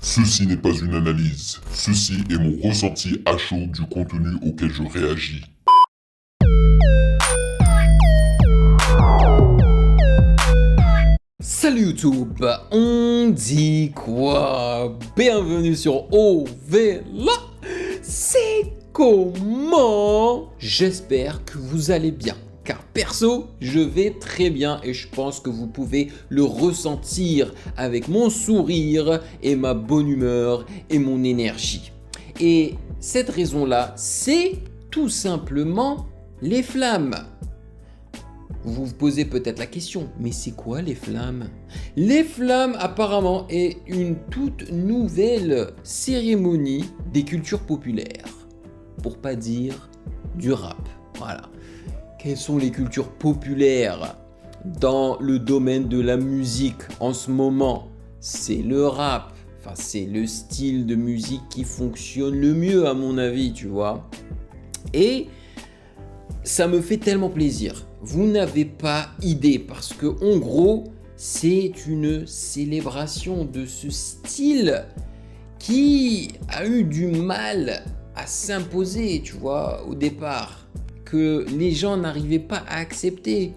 Ceci n'est pas une analyse, ceci est mon ressenti à chaud du contenu auquel je réagis. Salut YouTube, on dit quoi? Bienvenue sur OVLA. C'est comment? J'espère que vous allez bien. Car perso, je vais très bien et je pense que vous pouvez le ressentir avec mon sourire et ma bonne humeur et mon énergie. Et cette raison-là, c'est tout simplement les flammes. Vous vous posez peut-être la question, mais c'est quoi les flammes? Les flammes apparemment est une toute nouvelle cérémonie des cultures populaires, pour pas dire du rap. Voilà. Quelles sont les cultures populaires dans le domaine de la musique en ce moment? C'est le rap. Enfin, c'est le style de musique qui fonctionne le mieux à mon avis, tu vois. Et ça me fait tellement plaisir. Vous n'avez pas idée parce que en gros, c'est une célébration de ce style qui a eu du mal à s'imposer, tu vois, au départ, que les gens n'arrivaient pas à accepter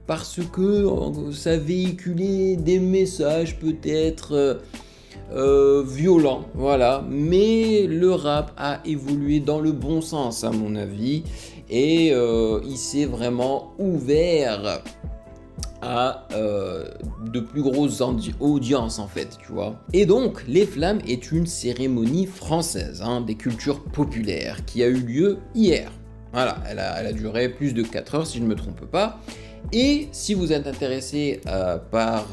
parce que ça véhiculait des messages peut-être violents, voilà. Mais le rap a évolué dans le bon sens à mon avis et il s'est vraiment ouvert à de plus grosses audiences en fait, tu vois. Et donc, les flammes est une cérémonie française des cultures populaires qui a eu lieu hier. Voilà, elle a duré plus de 4 heures si je ne me trompe pas. Et si vous êtes intéressé par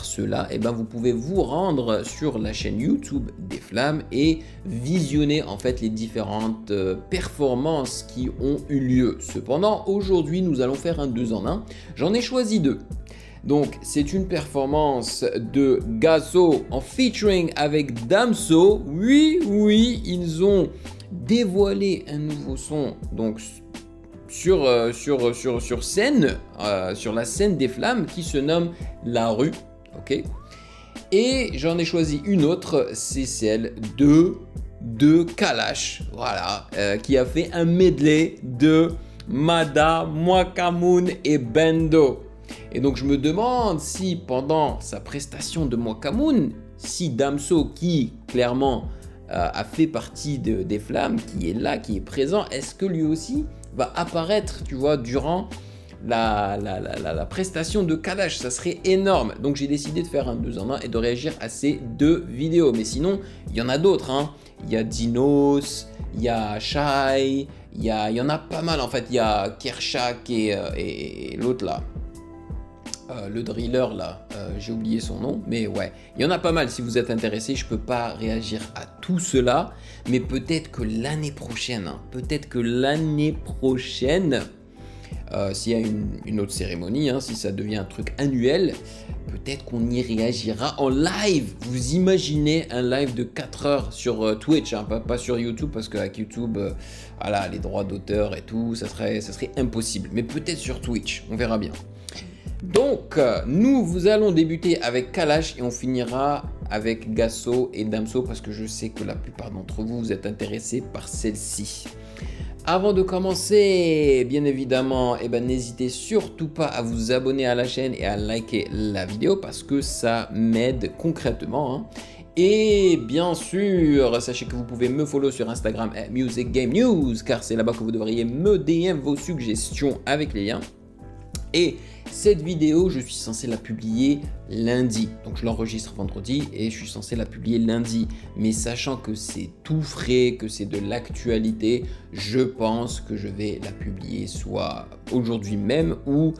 cela, eh ben vous pouvez vous rendre sur la chaîne YouTube des Flammes et visionner en fait les différentes performances qui ont eu lieu. Cependant, aujourd'hui, nous allons faire un 2 en 1. J'en ai choisi 2. Donc, c'est une performance de Gazo en featuring avec Damso. Oui, ils ont dévoilé un nouveau son, donc sur scène, sur la scène des flammes qui se nomme La Rue, ok. Et j'en ai choisi une autre, c'est celle de Kalash, voilà, qui a fait un medley de Mada, Mwakamoun et Bendo. Et donc je me demande si pendant sa prestation de Mwakamoun, si Damso, qui clairement a fait partie des flammes, qui est là, qui est présent, est-ce que lui aussi va apparaître, tu vois, durant la prestation de Kalash? Ça serait énorme. Donc j'ai décidé de faire un 2 en 1 et de réagir à ces 2 vidéos. Mais sinon, il y en a d'autres. Il y a Dinos, il y a Shai, il y en a pas mal en fait. Il y a Kershak et l'autre là. Le driller là, j'ai oublié son nom, mais ouais, il y en a pas mal. Si vous êtes intéressé, je peux pas réagir à tout cela, mais peut-être que l'année prochaine, s'il y a une autre cérémonie, si ça devient un truc annuel, peut-être qu'on y réagira en live. Vous imaginez un live de 4 heures sur Twitch, pas sur YouTube, parce qu'avec YouTube, voilà, les droits d'auteur et tout, ça serait impossible. Mais peut-être sur Twitch, on verra bien. Donc, nous allons débuter avec Kalash et on finira avec Gazo et Damso parce que je sais que la plupart d'entre vous, vous êtes intéressés par celle-ci. Avant de commencer, bien évidemment, n'hésitez surtout pas à vous abonner à la chaîne et à liker la vidéo parce que ça m'aide concrètement. Et bien sûr, sachez que vous pouvez me follow sur Instagram @musicgamenews car c'est là-bas que vous devriez me DM vos suggestions avec les liens. Et cette vidéo, je suis censé la publier lundi. Donc je l'enregistre vendredi et je suis censé la publier lundi. Mais sachant que c'est tout frais, que c'est de l'actualité, je pense que je vais la publier soit aujourd'hui même ou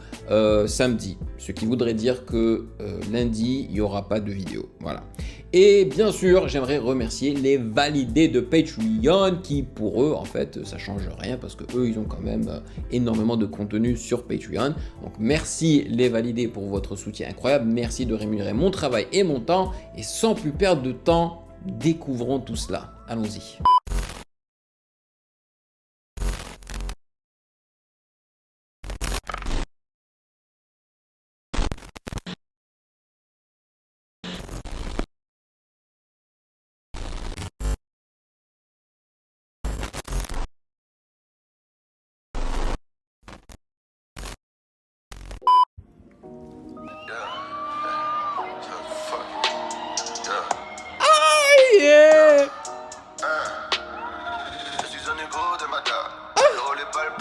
samedi. Ce qui voudrait dire que lundi, il n'y aura pas de vidéo. Voilà. Et bien sûr, j'aimerais remercier les validés de Patreon qui, pour eux, en fait, ça change rien parce que eux, ils ont quand même énormément de contenu sur Patreon. Donc, merci les validés pour votre soutien incroyable. Merci de rémunérer mon travail et mon temps. Et sans plus perdre de temps, découvrons tout cela. Allons-y.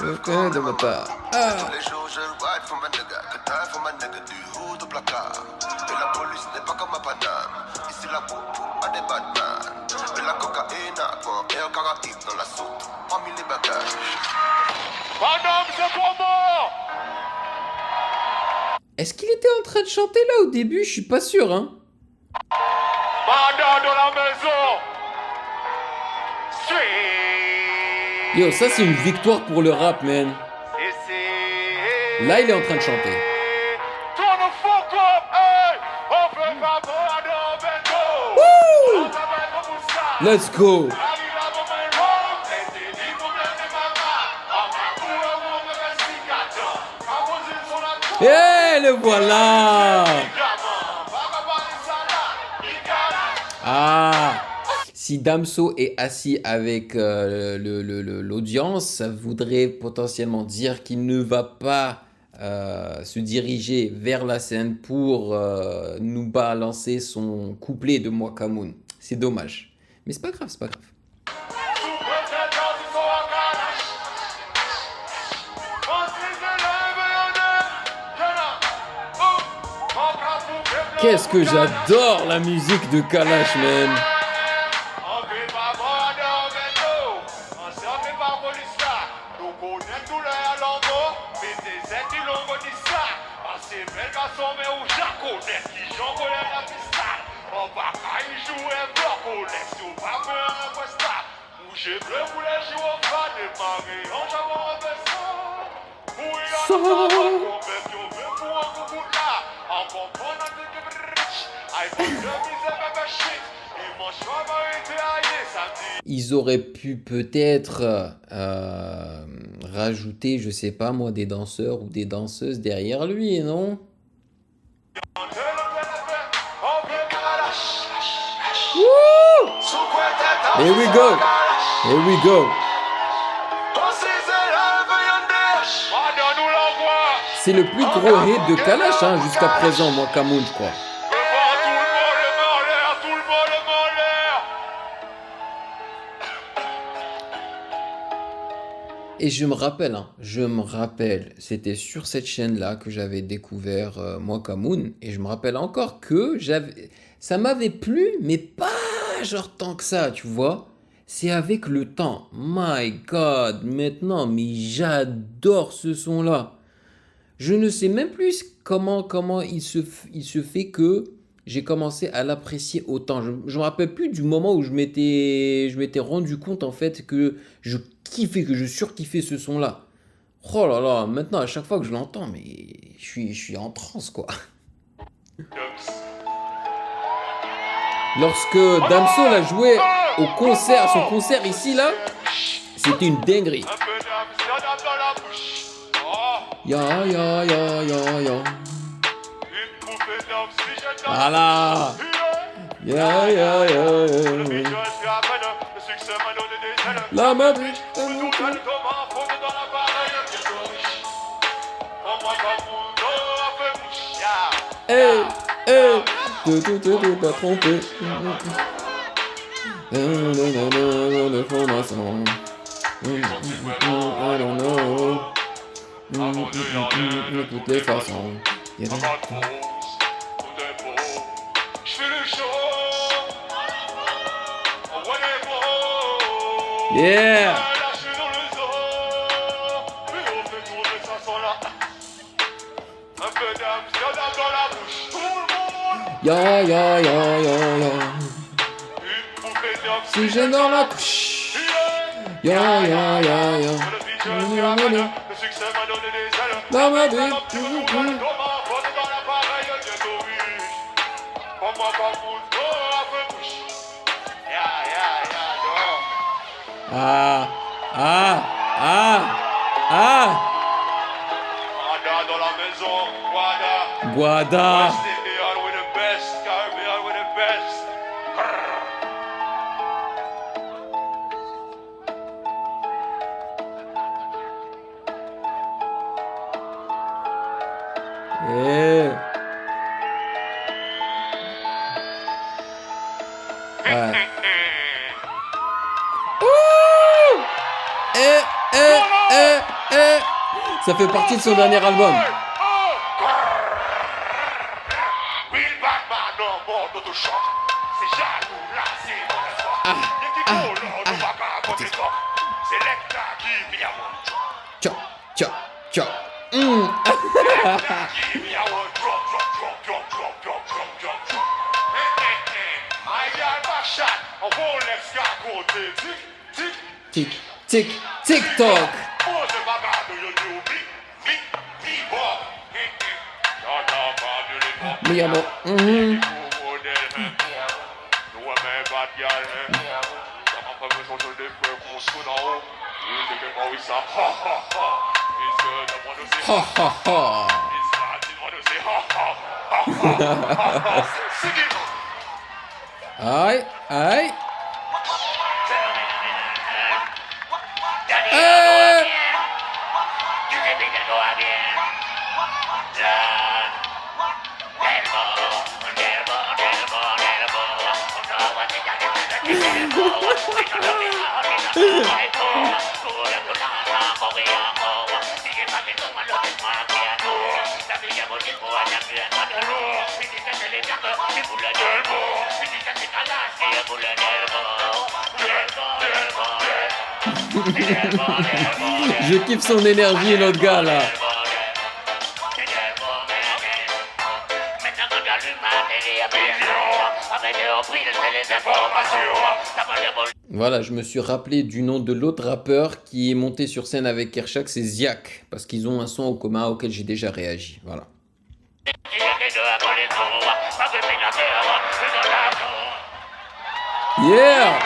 De ma part. Ah. Tous les jours je ride for ma nigga, que taille for ma nigga du haut de placard. Et la police n'est pas comme à Paname, ici la popo a des badman. Et la cocaïne à quoi, et un Caraïbe dans la soupe, parmi les bagages. Madame, c'est comment? Est-ce qu'il était en train de chanter là au début? Je suis pas sûr, hein. Madame dans la maison. Suis. Yo, ça c'est une victoire pour le rap, man. Ici. Là, il est en train de chanter. Tourne au fond comme, hey, on fait pas bon à nos bêtos. Woo! On s'appelle comme ça. Let's go. Et le voilà. Ah. Si Damso est assis avec l'audience, ça voudrait potentiellement dire qu'il ne va pas se diriger vers la scène pour nous balancer son couplet de Mwakamoun. C'est dommage. Mais c'est pas grave, c'est pas grave. Qu'est-ce que j'adore la musique de Kalash, man. Ils auraient pu peut-être rajouter, je sais pas moi, des danseurs ou des danseuses derrière lui, non? Woo! Here we go! Here we go! C'est le plus gros hit de Kalash hein, jusqu'à présent, moi, Kamoun, je crois. Et je me rappelle, c'était sur cette chaîne-là que j'avais découvert moi Kamoun, et je me rappelle encore que ça m'avait plu, mais pas genre tant que ça, tu vois. C'est avec le temps. My God, maintenant, mais j'adore ce son-là. Je ne sais même plus comment il se fait que j'ai commencé à l'apprécier autant. Je me rappelle plus du moment où je m'étais rendu compte en fait que je kiffais, que je surkiffais ce son-là. Oh là là, maintenant à chaque fois que je l'entends, mais je suis en transe quoi. Lorsque Damso l'a joué au concert, son concert ici là, c'était une dinguerie. Ya ya ya ya ya. Voilà. Ya ya ya ya. La Madrid. Hey, hey. Tu t'as trompé. L'information. I don't know. De toutes les façons. Yeah. Ya ya ya ya ya. Si j'ai dans la couche. Ya ya ya ya. La Madrid. Ah, ah, ah, ah. Dans la maison, Guada. Guada. Caribbean with the best, Caribbean with the best. Yeah. Ouais. Ouh! Eh, eh, eh, eh. Ça fait partie de son dernier album. Will Batman, non, bon, d'autochoc. C'est jaloux, là, c'est mon espoir. Y'a qui coule, on ne va pas contre les tocs. C'est Lecta qui vient mon drop. Tcha, tcha, tcha. Lecta qui vient mon drop, drop, drop, drop, drop, drop, drop, drop, drop. My girl back shot, on Rolex qu'à côté. Tic, tic, Tic, tic, tic toc. pose bagarre de yo yo, bli, bli, bli, bon. J'entends pas de l'époque. Mais alors, ha ha ha. Aïe, aïe. Je kiffe son énergie, l'autre gars là. Voilà, je me suis rappelé du nom de l'autre rappeur qui est monté sur scène avec Kershak, c'est Ziak, parce qu'ils ont un son en commun auquel j'ai déjà réagi. Voilà. Yeah!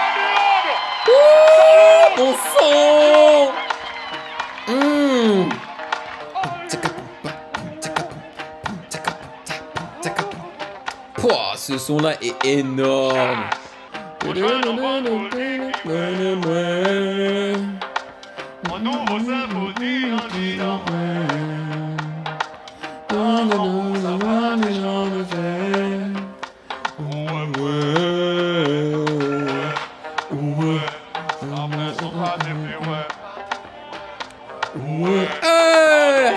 Ouh, mon son! Pouah, ce son-là est énorme.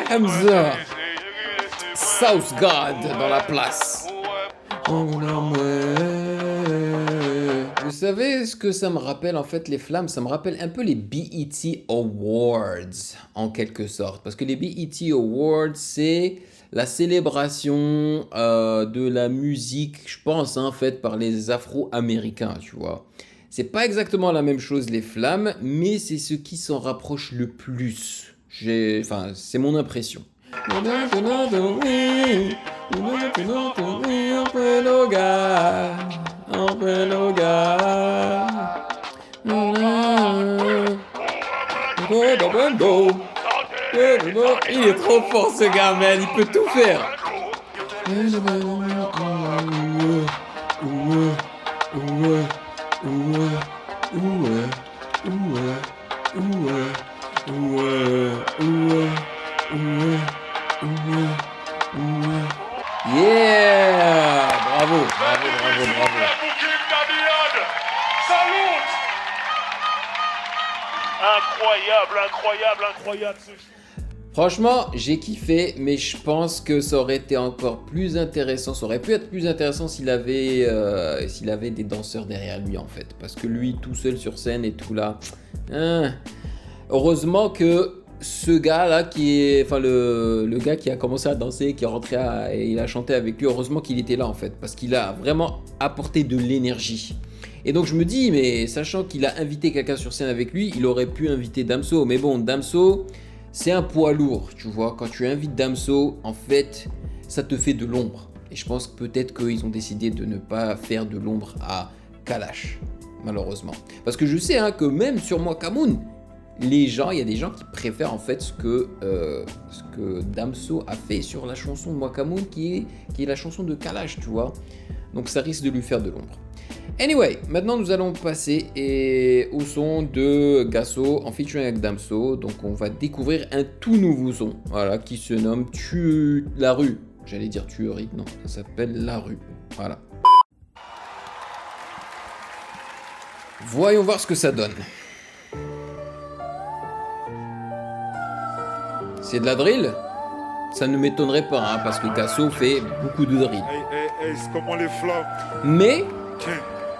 Hamza, South God dans la place. Vous savez ce que ça me rappelle en fait les flammes? Ça me rappelle un peu les BET Awards en quelque sorte. Parce que les BET Awards c'est la célébration de la musique, je pense, hein, faite par les Afro-Américains, tu vois. C'est pas exactement la même chose les flammes, mais c'est ce qui s'en rapproche le plus. Enfin, c'est mon impression. Il est trop fort ce gars, man, il peut tout faire. Yeah! Bravo, bravo, bravo, bravo. Incroyable ce... Franchement, j'ai kiffé, mais je pense que ça aurait été encore plus intéressant. Ça aurait pu être plus intéressant s'il avait des danseurs derrière lui, en fait. Parce que lui, tout seul sur scène et tout là. Heureusement que ce gars-là, le gars qui a commencé à danser, qui est rentré et il a chanté avec lui, heureusement qu'il était là, en fait. Parce qu'il a vraiment apporté de l'énergie. Et donc je me dis, mais sachant qu'il a invité quelqu'un sur scène avec lui, il aurait pu inviter Damso. Mais bon, Damso... c'est un poids lourd, tu vois. Quand tu invites Damso, en fait, ça te fait de l'ombre. Et je pense que peut-être qu'ils ont décidé de ne pas faire de l'ombre à Kalash, malheureusement. Parce que je sais hein, que même sur Mwakamoon, il y a des gens qui préfèrent en fait ce que Damso a fait sur la chanson de Mwakamoon, qui est la chanson de Kalash, tu vois. Donc ça risque de lui faire de l'ombre. Anyway, maintenant nous allons passer au son de Gasso en featuring avec Damso. Donc on va découvrir un tout nouveau son, voilà, qui se nomme La Rue. J'allais dire Tuerie, non, ça s'appelle La Rue, voilà. Voyons voir ce que ça donne. C'est de la drill? Ça ne m'étonnerait pas, hein, parce que Gasso fait beaucoup de drill. Hey, c'est comment les flammes?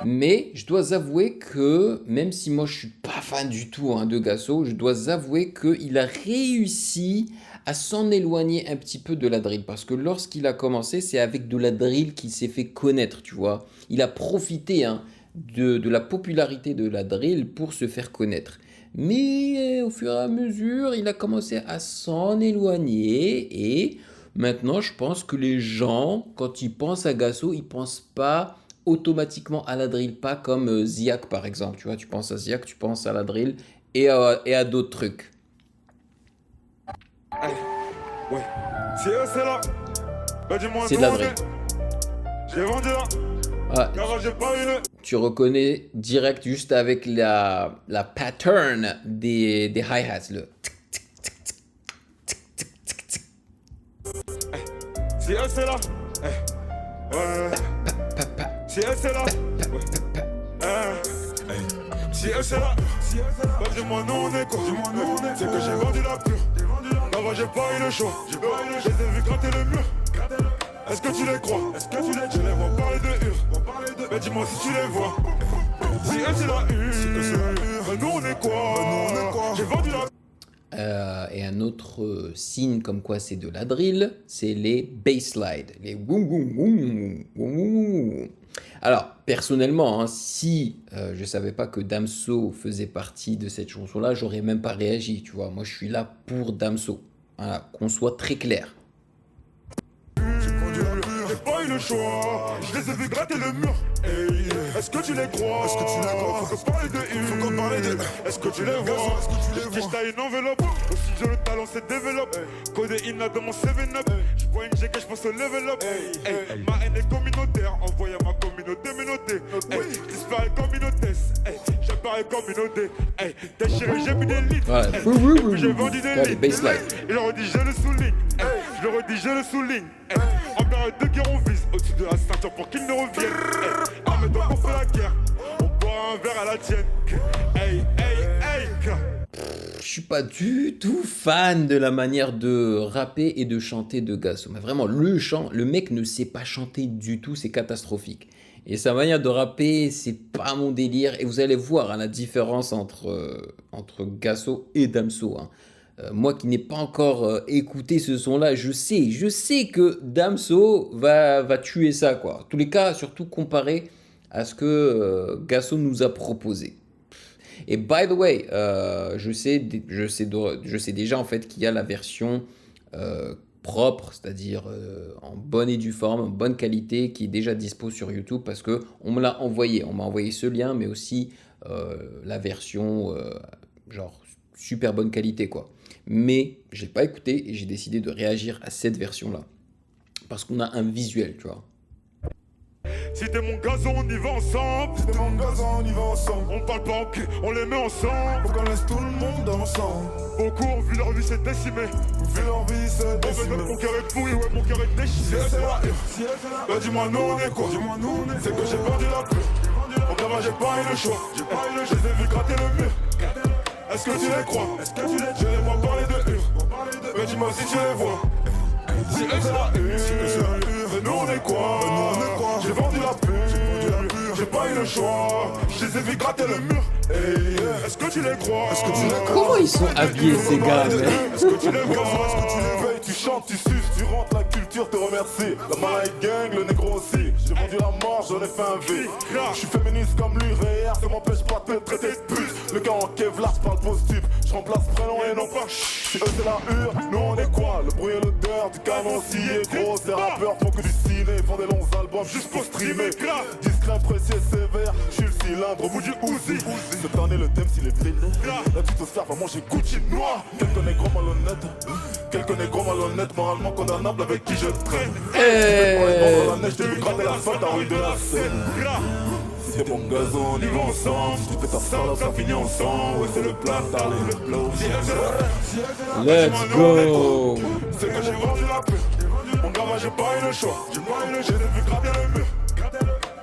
Mais je dois avouer que, même si moi je suis pas fan du tout hein, de Gasso, je dois avouer qu'il a réussi à s'en éloigner un petit peu de la drill. Parce que lorsqu'il a commencé, c'est avec de la drill qu'il s'est fait connaître, tu vois. Il a profité hein, de la popularité de la drill pour se faire connaître. Mais au fur et à mesure, il a commencé à s'en éloigner. Et maintenant, je pense que les gens, quand ils pensent à Gasso, ils pensent pas automatiquement à la drill, pas comme Ziak par exemple, tu vois, tu penses à Ziak, tu penses à la drill et à d'autres trucs. Hey, ouais. Si c'est là, bah dis-moi C'est de la drill. J'ai vendu là, Ah, car j'ai pas une. tu reconnais direct juste avec la pattern des hi-hats, le Si c'est là, ouais. Si c'est là, si c'est là, bah dis-moi non on est quoi, c'est que j'ai vendu la pure. Avant j'ai pas eu le choix, je les ai vus gratter le mur. Est-ce que tu les crois? Je les vois parler de hur. Mais dis-moi si tu les vois. Si c'est la hur, nous on est quoi? J'ai vendu la et un autre signe comme quoi c'est de la drill, c'est les basslides, les woum woum woum woum woum. Alors, personnellement, hein, si je savais pas que Damso faisait partie de cette chanson-là, j'aurais même pas réagi, tu vois. Moi, je suis là pour Damso. Voilà, qu'on soit très clair. J'ai pas eu le choix, je les ai vus gratter le mur. Hey, est-ce que tu les crois? Faut qu'on parle de eux. Est-ce que tu les vois? Je taille une enveloppe, aussi j'ai le talent c'est développe. Codéine là dans mon 7-up, je vois une GK, je pense au level up. Hey, ma haine est communautaire, envoyez à ma communauté menotée. Disparaît comme une hôtesse, j'apparais comme une odée. Déchiré, j'ai mis des litres, Voilà. et puis j'ai vendu des Les litres. basslides. Il leur dit je le souligne, je le redis je le souligne. En période de guerre on vise au-dessus de la ceinture pour qu'ils ne reviennent. Ah mais donc on fait la guerre, on boit un verre à la tienne. Hey. Je suis pas du tout fan de la manière de rapper et de chanter de Gasso. Mais vraiment, le chant, le mec ne sait pas chanter du tout, c'est catastrophique. Et sa manière de rapper, c'est pas mon délire. Et vous allez voir hein, la différence entre Gasso et Damso. Hein. Moi qui n'ai pas encore écouté ce son-là, je sais que Damso va tuer ça, quoi. En tous les cas, surtout comparé à ce que Gasso nous a proposé. Et by the way, je sais déjà en fait qu'il y a la version propre, c'est-à-dire en bonne et due forme, en bonne qualité, qui est déjà dispo sur YouTube parce que on me l'a envoyé. On m'a envoyé ce lien, mais aussi la version genre super bonne qualité quoi. Mais je l'ai pas écouté et j'ai décidé de réagir à cette version-là parce qu'on a un visuel, tu vois. Si t'es mon gazon, on y va ensemble. On parle pas en cul, on les met ensemble. Faut qu'on laisse tout le monde ensemble. Beaucoup ont vu leur vie se décimer. Mon cœur est pourri, ouais, mon cœur est déchiré. C'est la Bah dis-moi nous on est quoi? C'est que j'ai vendu la pure. Mon gamin j'ai pas eu le choix. Je les ai vus gratter le mur. Est-ce que tu les crois? Je les vois parler de hur. Mais dis-moi si tu les vois. Si c'est la hur, nous on est quoi? J'ai vendu la pure, j'ai pas eu le choix. Je les ai vus gratter le mur. Est-ce que tu les crois? Comment ils sont habillés ces gars, mec? Est-ce que tu les vois? Est-ce que tu l'éveilles, tu chantes, tu suces, tu rentres, la culture te remercie. La Malay Gang, le négro aussi. J'ai vendu la mort, j'en ai fait un V. Je suis féministe comme l'URR, ça m'empêche pas de te traiter de pute. Le gars en Kevlar, je parle post-tube. Je remplace prénom et non pas. Si eux c'est la hur, nous on est quoi? Le bruit et l'odeur du canon scié. Gros, ces rappeurs font que du ciné, font des longs albums juste pour streamer. Discret, précis et sévère, je suis le cylindre au bout du Uzi. Cette année le thème s'il est brillé. La tutosphère va manger Gucci noir. Quelques négros malhonnêtes, moralement condamnables avec qui je traîne. Dans la neige, j'ai vu gratter l'asphalte à rue de la Seine. C'est mon gazon, on y va ensemble. Si tu fais ta salope, ça finit ensemble. Ouais, c'est le plat, t'as le flow. Let's go. C'est que j'ai vendu la pure. Mon gamin, j'ai pas eu le choix. Je les ai vus gratter le mur.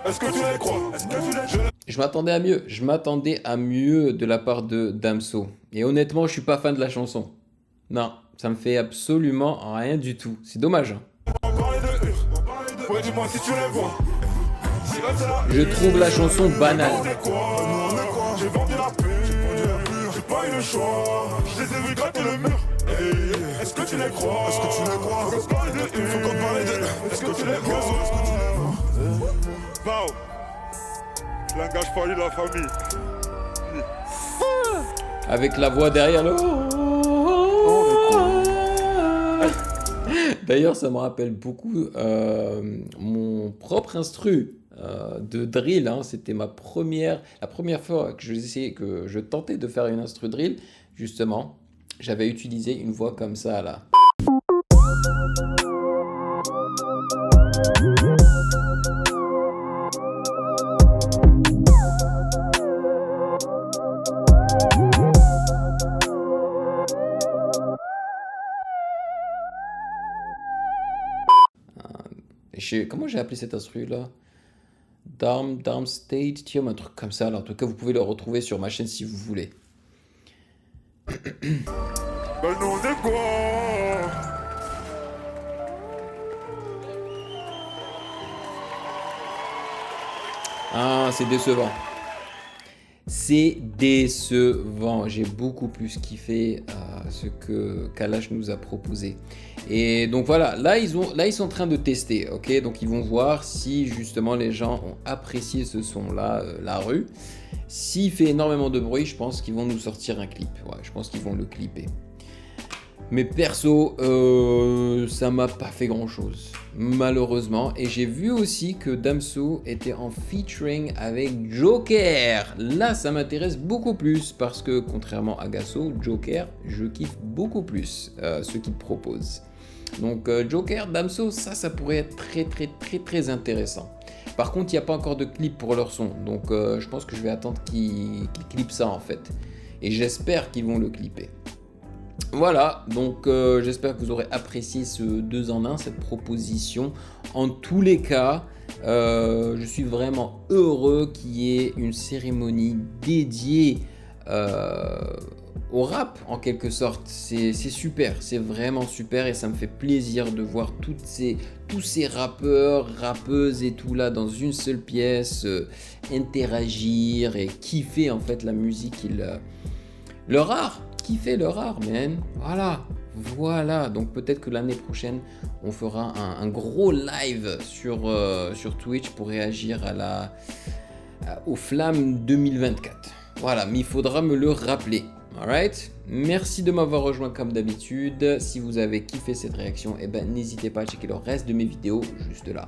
Est-ce que tu les crois? Je m'attendais à mieux. Je m'attendais à mieux de la part de Damso. Et honnêtement, je suis pas fan de la chanson. Non, ça me fait absolument rien du tout. C'est dommage. Hein. Ouais, dis-moi si tu les vois. Je trouve la chanson banale. J'ai vendu la pure, j'ai pas eu le choix. Je les ai vus gratter le mur. Est-ce que tu les crois? Est-ce que tu les crois? Faut qu'on parle de une, faut qu'on parle de. Est-ce que tu les crois? Est-ce que tu les vois? Bao, langage parlé de la famille. Avec la voix derrière le... D'ailleurs, ça me rappelle beaucoup mon propre instru de drill. Hein. C'était la première fois que je tentais de faire une instru drill. Justement, j'avais utilisé une voix comme ça là. Comment j'ai appelé cet instru là? Darm State, tiens, un truc comme ça. Alors, en tout cas, vous pouvez le retrouver sur ma chaîne si vous voulez. Ben non, on est quoi? Ah, c'est décevant. C'est décevant. J'ai beaucoup plus kiffé ce que Kalash nous a proposé. Et donc voilà, là ils sont en train de tester, ok? Donc ils vont voir si justement les gens ont apprécié ce son-là, la rue. S'il fait énormément de bruit, je pense qu'ils vont nous sortir un clip. Ouais, je pense qu'ils vont le clipper. Mais perso, ça m'a pas fait grand chose, malheureusement. Et j'ai vu aussi que Damso était en featuring avec Joker. Là, ça m'intéresse beaucoup plus parce que contrairement à Gasso, Joker, je kiffe beaucoup plus ce qu'il propose. Donc Joker, Damso, ça pourrait être très intéressant. Par contre, il n'y a pas encore de clip pour leur son. Donc je pense que je vais attendre qu'ils clippent ça en fait. Et j'espère qu'ils vont le clipper. Voilà, donc j'espère que vous aurez apprécié ce 2 en 1, cette proposition. En tous les cas, je suis vraiment heureux qu'il y ait une cérémonie dédiée au rap en quelque sorte. C'est super, c'est vraiment super et ça me fait plaisir de voir tous ces rappeurs, rappeuses et tout là dans une seule pièce, interagir et kiffer en fait la musique, leur art. Kiffer leur art, man. Voilà. Donc peut-être que l'année prochaine, on fera un gros live sur Twitch pour réagir aux flammes 2024. Voilà, mais il faudra me le rappeler. Alright? Merci de m'avoir rejoint comme d'habitude. Si vous avez kiffé cette réaction, n'hésitez pas à checker le reste de mes vidéos juste là.